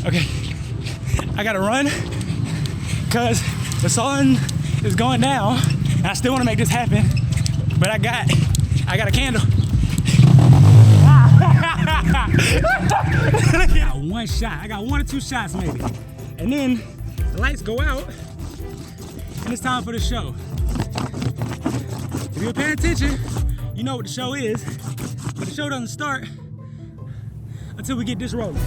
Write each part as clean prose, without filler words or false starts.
Okay, I gotta run because the sun is going down and I still wanna make this happen, but I got a candle. I got one shot. I got 1 or 2 shots maybe. And then the lights go out and it's time for the show. If you're paying attention, you know what the show is, but the show doesn't start until we get this rolling.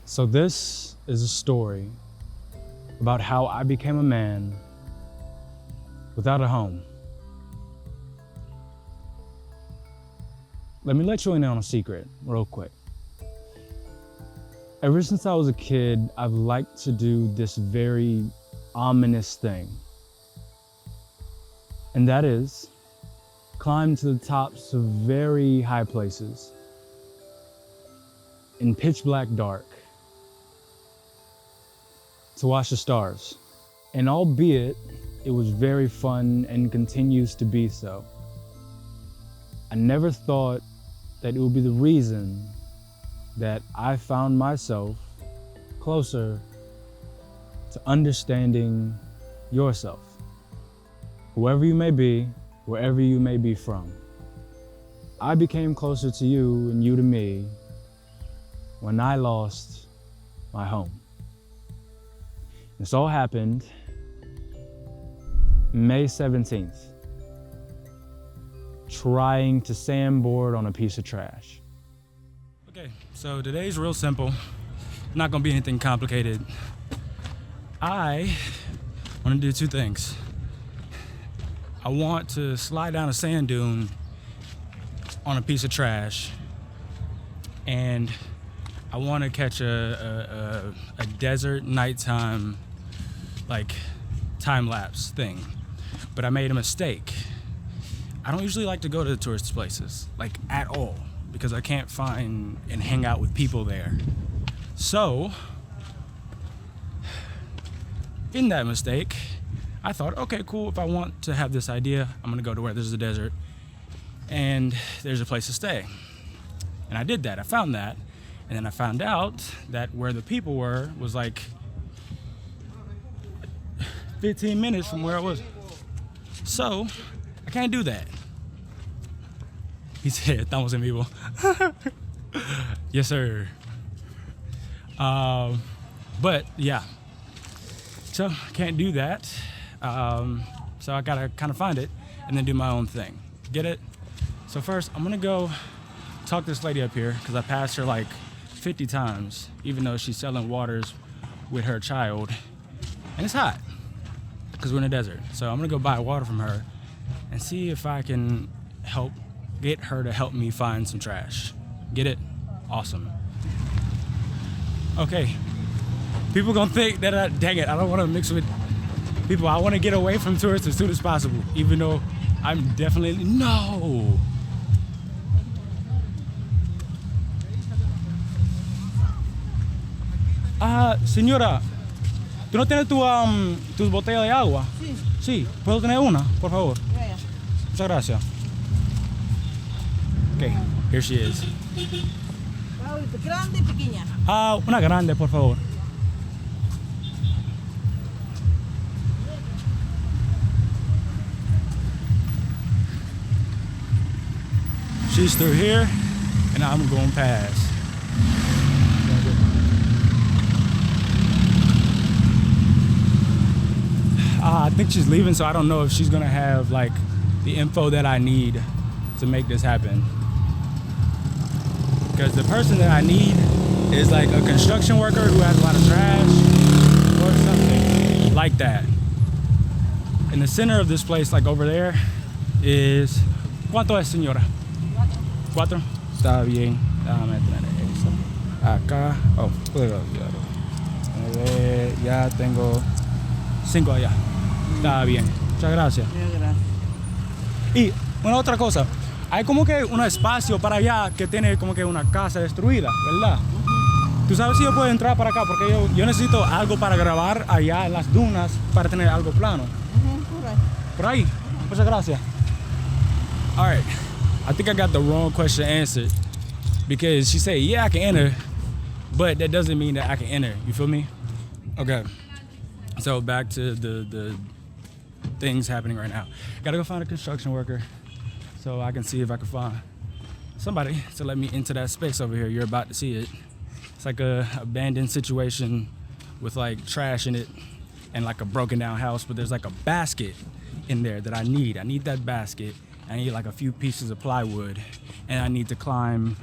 So this is a story about how I became a man without a home. Let me let you in on a secret real quick. Ever since I was a kid, I've liked to do this very ominous thing. And that is climb to the tops of very high places in pitch black dark to watch the stars. And albeit it was very fun and continues to be so, I never thought that it would be the reason that I found myself closer to understanding yourself. Whoever you may be, wherever you may be from. I became closer to you and you to me when I lost my home. This all happened May 17th, trying to sandboard on a piece of trash. Okay, so today's real simple. Not gonna be anything complicated. I wanna do 2 things. I want to slide down a sand dune on a piece of trash, and I want to catch a desert nighttime, like, time-lapse thing. But I made a mistake. I don't usually like to go to the tourist places, like, at all, because I can't find and hang out with people there. So, in that mistake, I thought, okay, cool, if I want to have this idea, I'm gonna go to where there's a desert and there's a place to stay. And I did that, I found that. And then I found out that where the people were was like 15 minutes from where I was. So, I can't do that. He said, estamos en vivo. Yes, sir. But yeah, so I can't do that. So I gotta kind of find it and then do my own thing. Get it? So first, I'm gonna go talk this lady up here because I passed her like 50 times, even though she's selling waters with her child. And it's hot because we're in a desert. So I'm gonna go buy water from her and see if I can get her to help me find some trash. Get it? Awesome. Okay. People gonna think that dang it, I don't wanna mix with people. I wanna get away from tourists as soon as possible, even though I'm definitely, no. Señora, ¿tú no tienes tus botellas de agua? Sí. Sí, ¿puedo tener una, por favor? Yeah. Muchas gracias. Okay, here she is. ¿Grande y pequeña? Una grande, por favor. She's through here, and I'm going past. I think she's leaving, so I don't know if she's gonna have like the info that I need to make this happen. Because the person that I need is like a construction worker who has a lot of trash or something like that. In the center of this place, like over there, is... ¿Cuánto es, señora? 4. Está bien. Déjame tener eso. Acá. Oh, puedo. Ya tengo 5 allá. Está bien. Muchas gracias. Gracias. Y una otra cosa. Hay como que un espacio para allá que tiene como que una casa destruida, ¿verdad? ¿Tú sabes si yo puedo entrar para acá? Porque yo necesito algo para grabar allá en las dunas para tener algo plano. Por ahí. Por ahí. Muchas gracias. All right. I think I got the wrong question answered because she said, yeah, I can enter, but that doesn't mean that I can enter. You feel me? Okay. So back to the things happening right now. Gotta go find a construction worker so I can see if I can find somebody to let me into that space over here. You're about to see it. It's like a abandoned situation with like trash in it and like a broken down house, but there's like a basket in there that I need. I need that basket. I need like a few pieces of plywood and I need to climb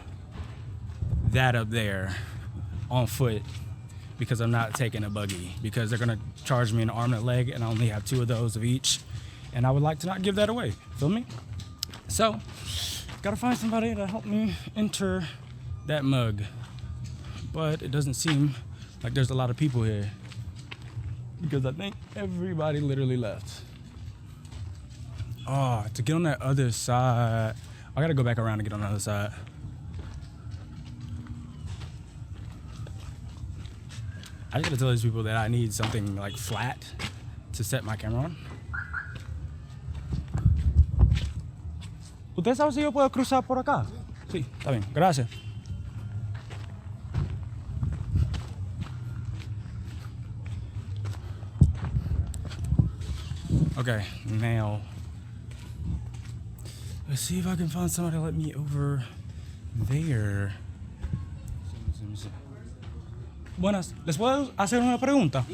that up there on foot because I'm not taking a buggy because they're gonna charge me an arm and a leg and I only have 2 of those of each. And I would like to not give that away, feel me? So, gotta find somebody to help me enter that mug. But it doesn't seem like there's a lot of people here because I think everybody literally left. Oh, to get on that other side, I gotta go back around to get on the other side. I just gotta tell these people that I need something like flat to set my camera on. ¿Usted sabe si yo puedo cruzar por acá? Sí, está bien, gracias. Okay, now let's see if I can find somebody to let me over there. Buenas, ¿les puedo hacer una pregunta?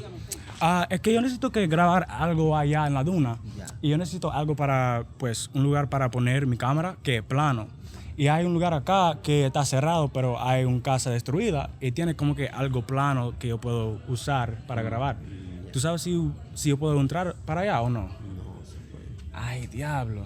Es que yo necesito que grabar algo allá en la duna y yo necesito algo para, pues, un lugar para poner mi cámara que es plano. Y hay un lugar acá que está cerrado, pero hay una casa destruida y tiene como que algo plano que yo puedo usar para grabar. ¿Tú sabes si yo puedo entrar para allá o no? No se puede. Ay, diablo.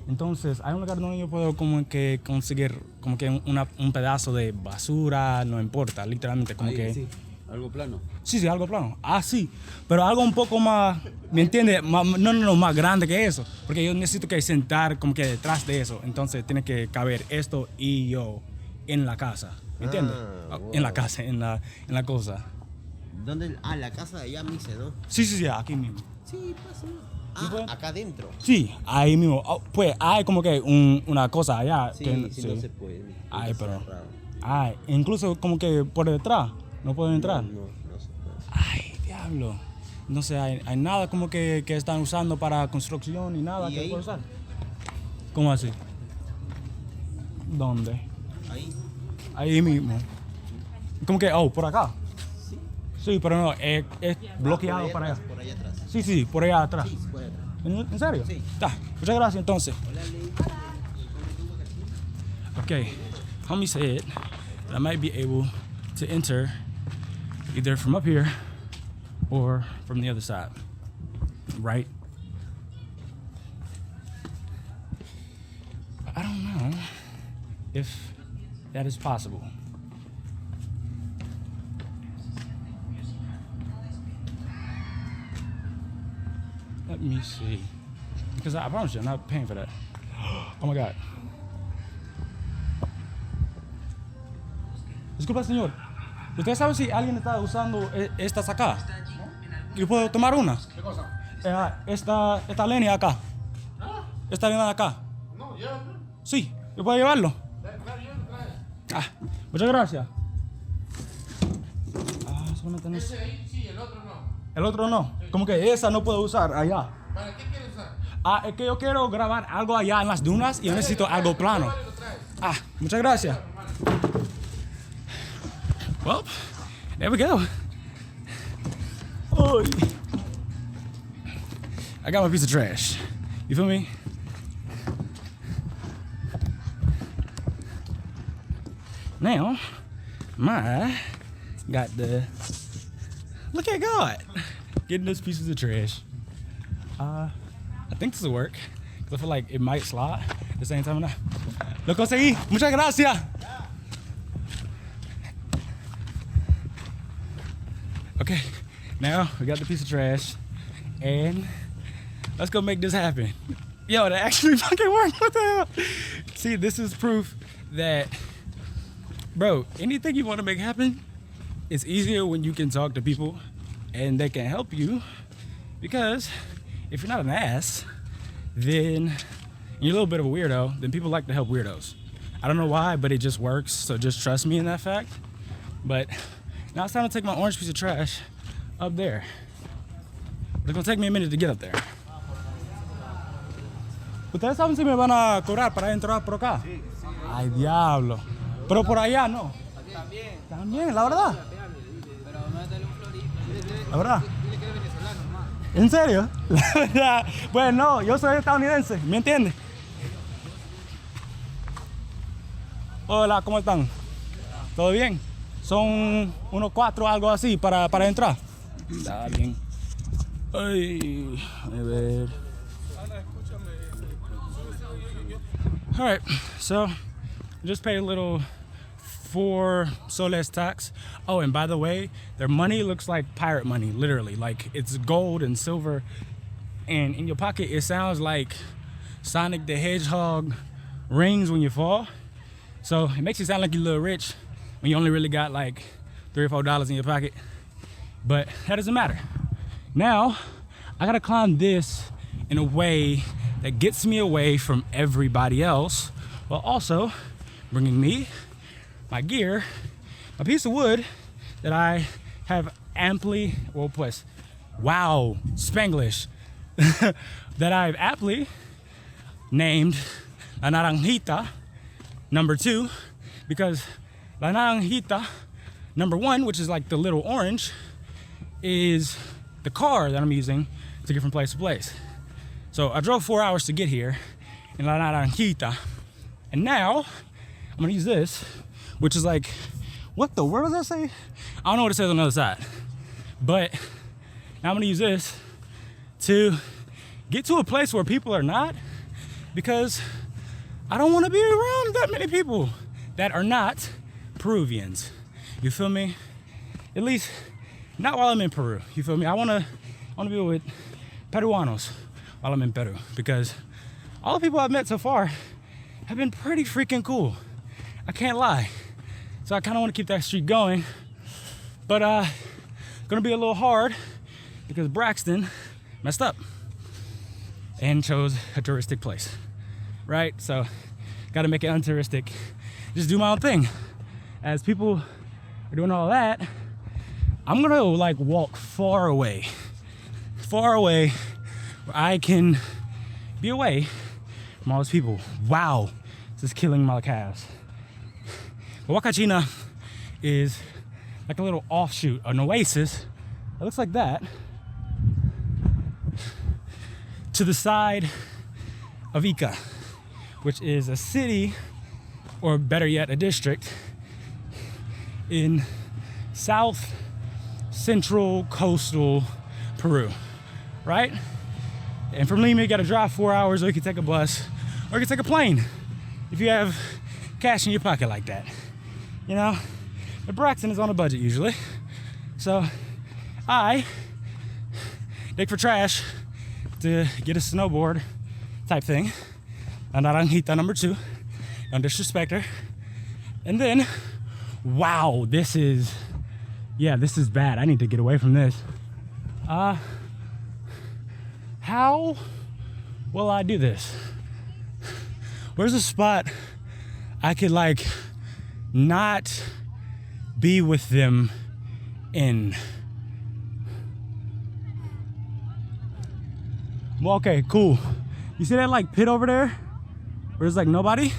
Entonces, hay un lugar donde yo puedo como que conseguir como que un pedazo de basura, no importa, literalmente como Ahí, que... sí. ¿Algo plano? Sí, algo plano. Ah, sí. Pero algo un poco más, ¿me entiendes? No, más grande que eso. Porque yo necesito que sentar como que detrás de eso. Entonces tiene que caber esto y yo en la casa. ¿Me entiendes? Wow. En la casa, en la cosa. ¿Dónde? Ah, la casa de allá mismo, ¿no? Sí, aquí mismo. Sí, pasa. puede? Acá adentro. Sí, ahí mismo. Oh, pues hay como que una cosa allá. Sí, que, sí, no se puede. Ay, Está pero... cerrado. Ay, incluso como que por detrás no pueden entrar. No se puede. Ay, diablo. No sé, hay nada como que están usando para construcción ni nada ¿Y que ahí? pueda usar. ¿Cómo así? ¿Dónde? Ahí. Ahí mismo. Como que, por acá. Sí. Sí, pero no, es bloqueado Por para allá. Por allá atrás. Sí, por allá atrás. Sí, por allá atrás. ¿En serio? Sí. Está. Muchas gracias entonces. Hola, Ley. Okay, homie said that I might be able to enter either from up here or from the other side, right? I don't know if that is possible. Let me see. Because I promise you, I'm not paying for that. Oh my God. Disculpa, señor. ¿Usted sabe si alguien está usando estas acá? ¿Yo puedo tomar una? ¿Qué cosa? Esta línea acá. ¿Ah? Esta línea de acá. No, ya. Sí, ¿yo puedo llevarlo? Claro, ya lo trae. Muchas gracias. Solamente no sé. Ese ahí sí, el otro no. El otro no. Como que esa no puedo usar allá. ¿Para qué quieres usar? Es que yo quiero grabar algo allá en las dunas y yo necesito algo plano. Vale, lo traes. Muchas gracias. Well, there we go. Oh, I got my piece of trash. You feel me? Now, got the... Look at God. Getting those pieces of trash. I think this will work. Because I feel like it might slide at the same time. Lo conseguí. Muchas gracias. Okay, now we got the piece of trash and let's go make this happen. Yo, that actually fucking worked. What the hell? See, this is proof that, bro, anything you want to make happen, it's easier when you can talk to people and they can help you. Because if you're not an ass, then you're a little bit of a weirdo, then people like to help weirdos. I don't know why, but it just works. So just trust me in that fact. But now it's time to take my orange piece of trash up there. It's gonna take me a minute to get up there. ¿Ustedes saben si me van a cobrar para entrar por acá? Sí, sí. Ay, diablo. Pero por allá no. También. También, la verdad. Pero métele un florito. La verdad. Dile que eres venezolano, hermano. ¿En serio? La verdad. Pues no, yo soy estadounidense, ¿me entiendes? Hola, ¿cómo están? ¿Todo bien? Son unos 4, algo así, para entrar. Está bien. Ay, a ver. All right, so just paid a little 4 soles tax. Oh, and by the way, their money looks like pirate money, literally. Like it's gold and silver, and in your pocket it sounds like Sonic the Hedgehog rings when you fall. So it makes you sound like you're a little rich when you only really got like $3 or $4 in your pocket. But that doesn't matter. Now, I gotta climb this in a way that gets me away from everybody else, while also bringing me my gear, a piece of wood that I have amply, well, pues, wow, Spanglish, that I've aptly named La Naranjita number 2, because La Naranjita number 1, which is like the little orange, is the car that I'm using to get from place to place. So I drove 4 hours to get here in La Naranjita, and now I'm gonna use this, which is like, what the word does that say? I don't know what it says on the other side, but now I'm gonna use this to get to a place where people are not, because I don't want to be around that many people that are not Peruvians. You feel me? At least not while I'm in Peru. You feel me? I wanna be with Peruanos while I'm in Peru, because all the people I've met so far have been pretty freaking cool. I can't lie. So I kind of want to keep that streak going, but gonna be a little hard because Braxton messed up and chose a touristic place, right? So gotta make it untouristic. Just do my own thing. As people are doing all that, I'm gonna like walk far away where I can be away from all those people. Wow, this is killing my calves. Huacachina is like a little offshoot, an oasis. It looks like that. To the side of Ica, which is a city, or better yet, a district in south central coastal Peru, right? And from Lima, you gotta drive 4 hours, or you can take a bus, or you can take a plane if you have cash in your pocket like that. You know, but Braxton is on a budget usually. So I dig for trash to get a snowboard type thing. Naranjita number 2, don't disrespect her. And then, wow, this is bad. I need to get away from this. How will I do this? Where's a spot I could like not be with them in? Well, okay, cool. You see that like pit over there where there's like nobody?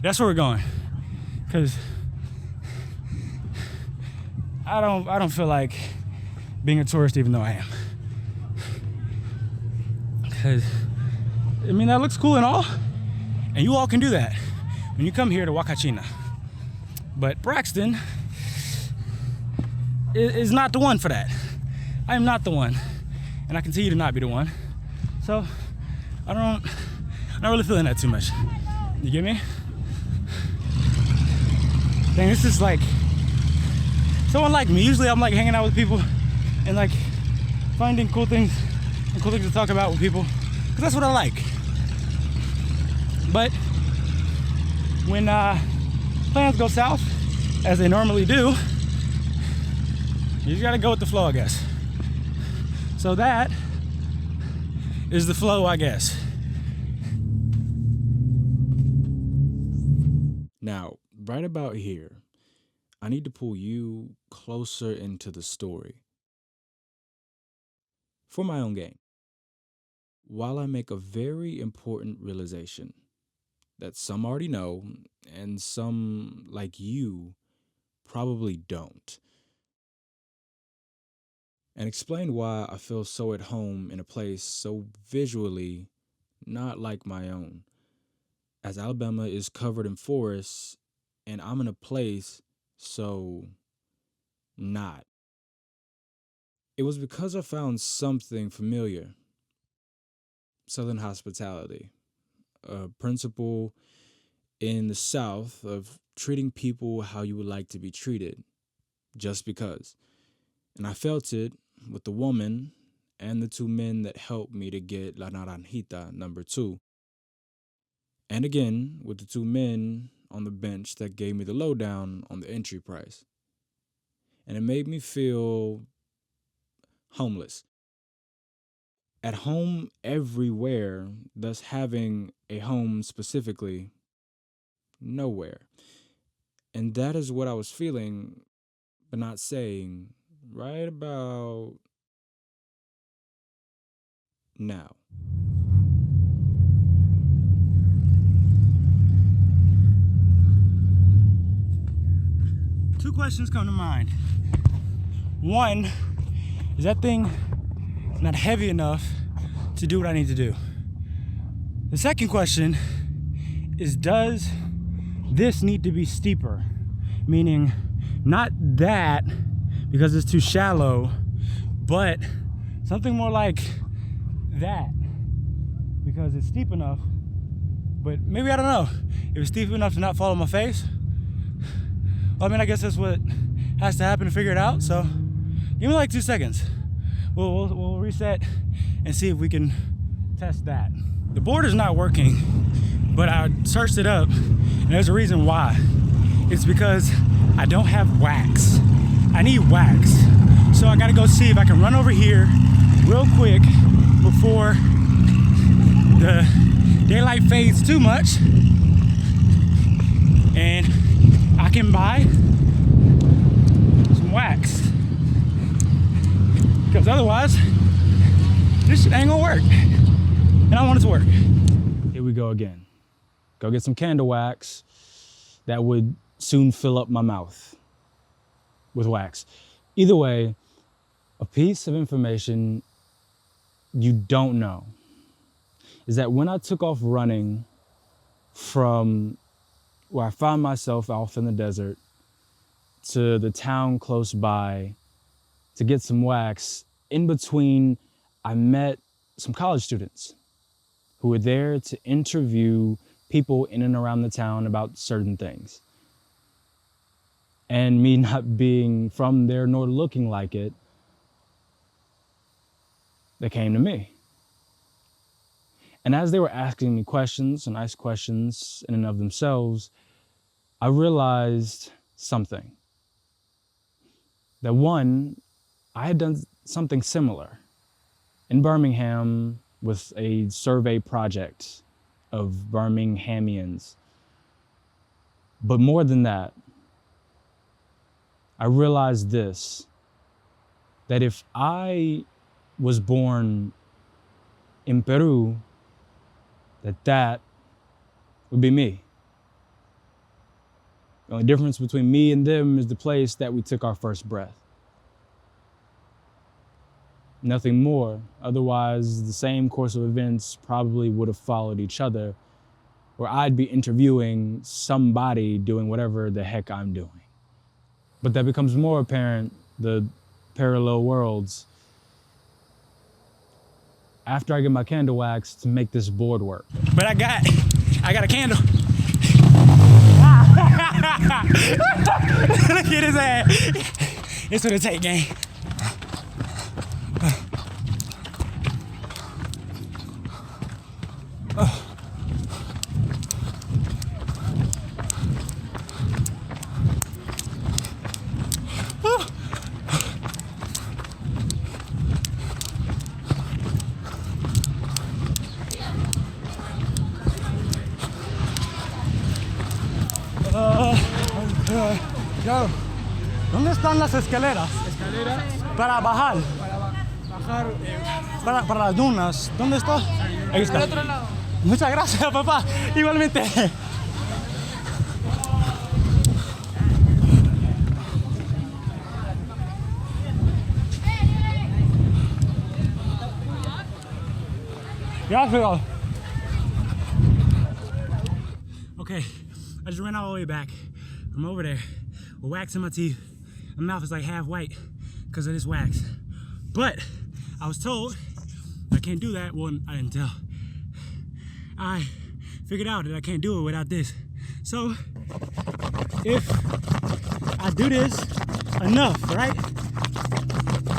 That's where we're going. Cause I don't feel like being a tourist, even though I am. Cause I mean, that looks cool and all, and you all can do that when you come here to Huacachina. But Braxton is not the one for that. I am not the one, and I continue to not be the one. So I'm not really feeling that too much. You get me? Dang, this is like someone like me. Usually I'm like hanging out with people and like finding cool things and cool things to talk about with people, because that's what I like. But when plans go south, as they normally do, you just gotta go with the flow, I guess. So that is the flow, I guess. Now, right about here, I need to pull you closer into the story for my own gain, while I make a very important realization that some already know and some, like you, probably don't. And explain why I feel so at home in a place so visually not like my own, as Alabama is covered in forests and I'm in a place so not. It was because I found something familiar: Southern hospitality, a principle in the South of treating people how you would like to be treated, just because. And I felt it with the woman and the two men that helped me to get La Naranjita #2. And again, with the two men on the bench that gave me the lowdown on the entry price. And it made me feel homeless. At home everywhere, thus having a home specifically nowhere. And that is what I was feeling, but not saying, right about now. Two questions come to mind. One, is that thing not heavy enough to do what I need to do? The second question is, does this need to be steeper? Meaning, not that, because it's too shallow, but something more like that, because it's steep enough, but maybe, I don't know, if it's steep enough to not fall on my face. Well, I mean, I guess that's what has to happen to figure it out, so give me like 2 seconds. We'll reset and see if we can test that. The board is not working, but I searched it up, and there's a reason why. It's because I don't have wax. I need wax. So I gotta go see if I can run over here real quick before the daylight fades too much, and I can buy some wax. Because otherwise, this shit ain't gonna work. And I want it to work. Here we go again. Go get some candle wax that would soon fill up my mouth with wax. Either way, a piece of information you don't know is that when I took off running from where I found myself off in the desert to the town close by to get some wax, in between, I met some college students who were there to interview people in and around the town about certain things. And me not being from there nor looking like it, they came to me. And as they were asking me questions, and nice questions in and of themselves, I realized something. That one, I had done something similar in Birmingham with a survey project of Birminghamians. But more than that, I realized this, that if I was born in Peru, that would be me. The only difference between me and them is the place that we took our first breath. Nothing more. Otherwise, the same course of events probably would have followed each other, where I'd be interviewing somebody doing whatever the heck I'm doing. But that becomes more apparent, the parallel worlds, after I get my candle wax to make this board work. But I got a candle. Look at his ass. It's what it take, gang. Claro. ¿Dónde están las escaleras? Escalera Para bajar, bajar para las dunas. ¿Dónde está? Ahí está. al otro lado. Muchas gracias, papá. Igualmente. Gracias. Okay, I just ran all the way back. I'm over there with wax in my teeth. My mouth is like half white because of this wax. But I was told I can't do that. Well, I didn't tell. I figured out that I can't do it without this. So if I do this enough, right?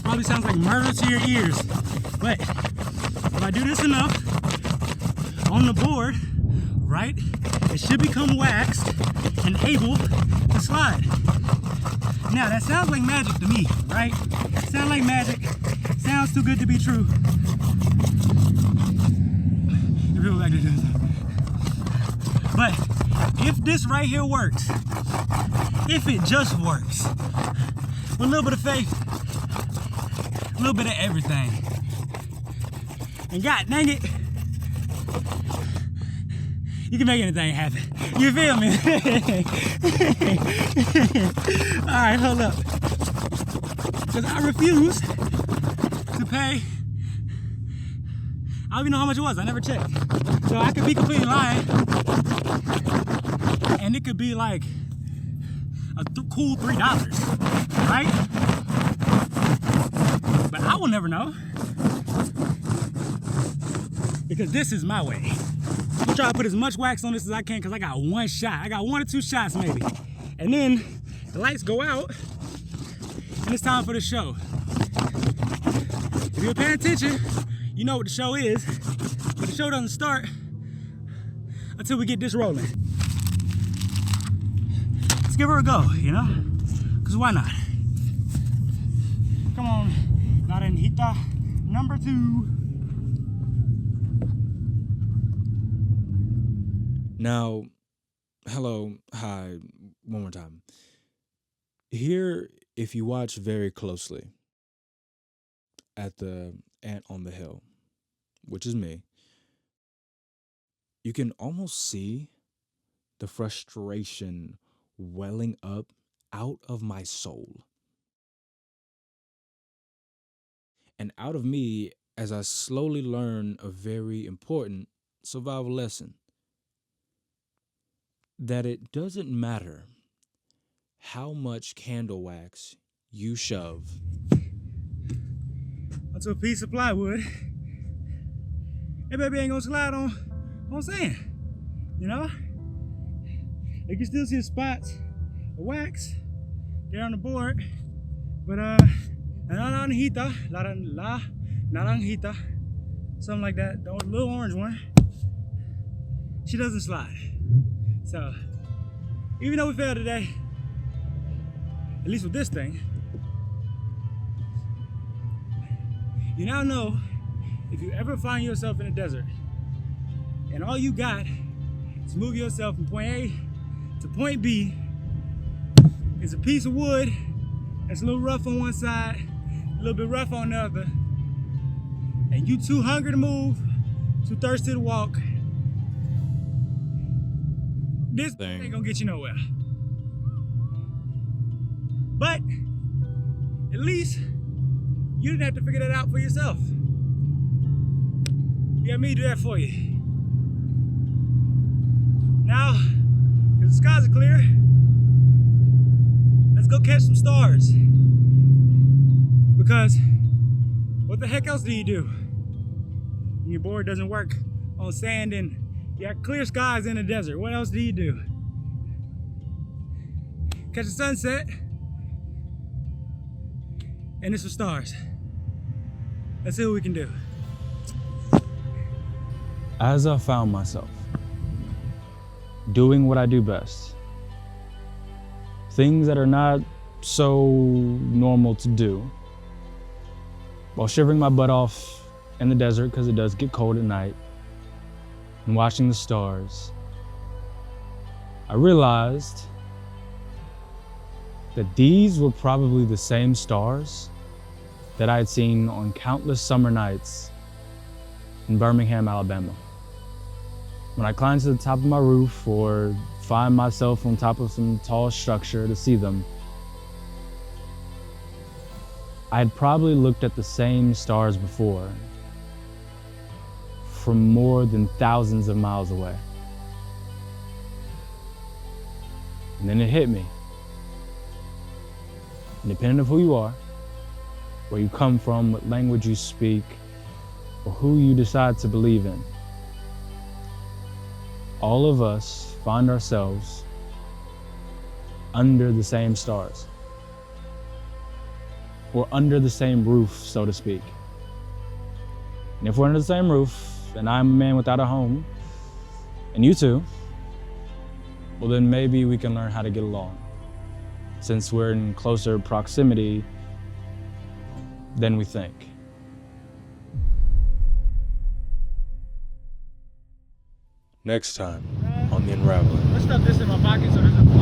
Probably sounds like murder to your ears. But if I do this enough on the board, right, it should become waxed and able to slide. Now that sounds like magic to me, right? Sounds like magic. Sounds too good to be true. The people back there doing something. But if this right here works, if it just works, with a little bit of faith, a little bit of everything, and god dang it, you can make anything happen. You feel me? All right, hold up. Because I refuse to pay. I don't even know how much it was. I never checked. So I could be completely lying. And it could be like a cool $3, right? But I will never know. Because this is my way. I'm gonna try to put as much wax on this as I can because I got one shot. I got 1 or 2 shots maybe. And then the lights go out and it's time for the show. If you're paying attention, you know what the show is, but the show doesn't start until we get this rolling. Let's give her a go, you know? Because why not? Come on, Naranjita, number 2. Now, hello, hi, one more time. Here, if you watch very closely at the ant on the hill, which is me, you can almost see the frustration welling up out of my soul and out of me as I slowly learn a very important survival lesson. That it doesn't matter how much candle wax you shove onto a piece of plywood, that baby ain't gonna slide on sand, you know? You can still see the spots of wax there on the board, but naranjita, la naranjita, something like that, the little orange one, she doesn't slide. So, even though we failed today, at least with this thing, you now know if you ever find yourself in a desert and all you got is move yourself from point A to point B, it's a piece of wood that's a little rough on one side, a little bit rough on the other, and you too hungry to move, too thirsty to walk, this thing ain't gonna get you nowhere. But at least you didn't have to figure that out for yourself. You got me to do that for you. Now, because the skies are clear, let's go catch some stars. Because what the heck else do you do when your board doesn't work on sand and you got clear skies in the desert? What else do you do? Catch a sunset and it's for stars. Let's see what we can do. As I found myself doing what I do best, things that are not so normal to do, while shivering my butt off in the desert because it does get cold at night, and watching the stars, I realized that these were probably the same stars that I had seen on countless summer nights in Birmingham, Alabama. When I climbed to the top of my roof or find myself on top of some tall structure to see them, I had probably looked at the same stars before from more than thousands of miles away. And then it hit me. Independent of who you are, where you come from, what language you speak, or who you decide to believe in, all of us find ourselves under the same stars, or under the same roof, so to speak. And if we're under the same roof, and I'm a man without a home, and you too, well then maybe we can learn how to get along, since we're in closer proximity than we think. Next time on The Unraveling. Let's stuff this in my pocket so there's a